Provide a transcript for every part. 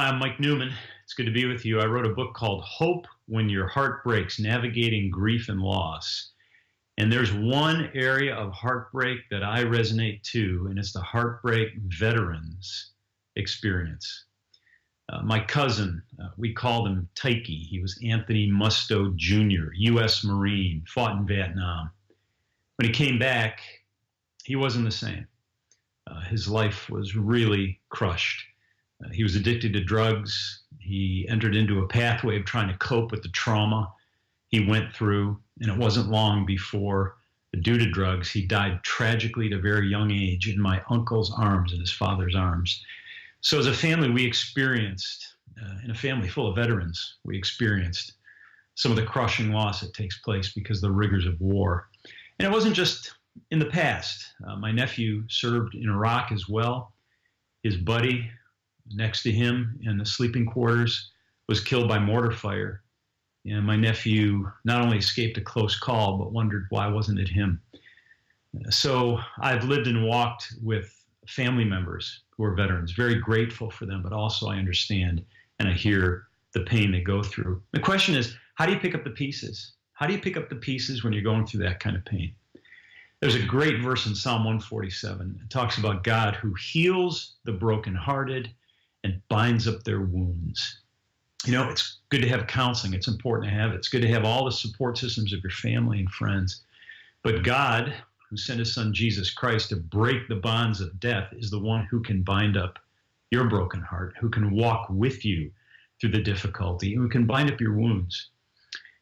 Hi, I'm Mike Newman. It's good to be with you. I wrote a book called Hope When Your Heart Breaks, Navigating Grief and Loss. And there's one area of heartbreak that I resonate to, and it's the heartbreak veterans experience. My cousin, we called him Tyke. He was Anthony Musto Jr., U.S. Marine, fought in Vietnam. When he came back, he wasn't the same. His life was really crushed. He was addicted to drugs. He entered into a pathway of trying to cope with the trauma he went through, and it wasn't long before, due to drugs, he died tragically at a very young age in my uncle's arms, in his father's arms. So as a family, we experienced, in a family full of veterans, we experienced some of the crushing loss that takes place because of the rigors of war. And it wasn't just in the past. My nephew served in Iraq as well. His buddy next to him in the sleeping quarters was killed by mortar fire. And my nephew not only escaped a close call, but wondered why wasn't it him. So I've lived and walked with family members who are veterans, very grateful for them, but also I understand and I hear the pain they go through. The question is, how do you pick up the pieces? How do you pick up the pieces when you're going through that kind of pain? There's a great verse in Psalm 147. It talks about God who heals the brokenhearted and binds up their wounds. You know, it's good to have counseling. It's important to have it. It's good to have all the support systems of your family and friends. But God, who sent his son Jesus Christ to break the bonds of death, is the one who can bind up your broken heart, who can walk with you through the difficulty, and who can bind up your wounds.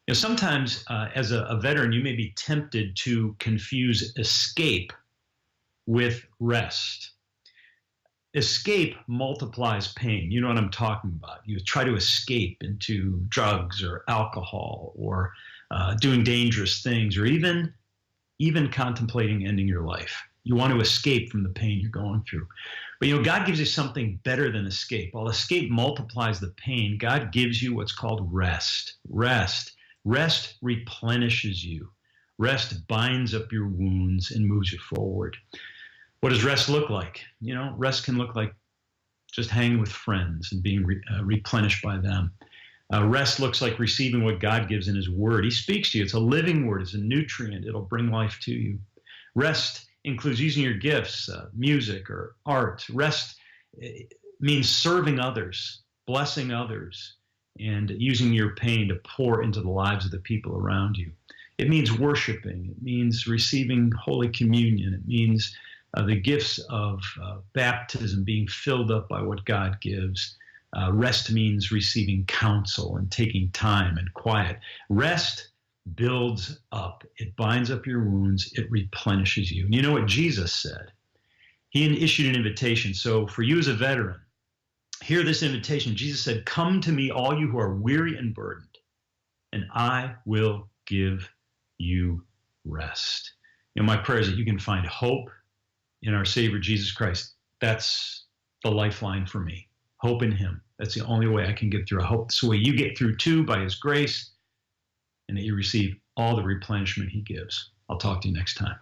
You know, sometimes as a veteran, you may be tempted to confuse escape with rest. Escape multiplies pain. You know what I'm talking about. You try to escape into drugs or alcohol or doing dangerous things or even contemplating ending your life. You want to escape from the pain you're going through. But you know, God gives you something better than escape. While escape multiplies the pain, God gives you what's called rest. Rest replenishes you. Rest binds up your wounds and moves you forward. What does rest look like? You know, rest can look like just hanging with friends and being replenished by them. Rest looks like receiving what God gives in his word. He speaks to you. It's a living word. It's a nutrient. It'll bring life to you. Rest includes using your gifts, music or art. Rest means serving others, blessing others, and using your pain to pour into the lives of the people around you. It means worshiping. It means receiving Holy Communion. It means the gifts of baptism, being filled up by what God gives. Rest means receiving counsel and taking time and quiet. Rest builds up. It binds up your wounds. It replenishes you. And you know what Jesus said? He issued an invitation. So for you as a veteran, hear this invitation. Jesus said, "Come to me, all you who are weary and burdened, and I will give you rest." You know, my prayer is that you can find hope in our Savior, Jesus Christ. That's the lifeline for me. Hope in him. That's the only way I can get through. I hope it's the way you get through too, by his grace, and that you receive all the replenishment he gives. I'll talk to you next time.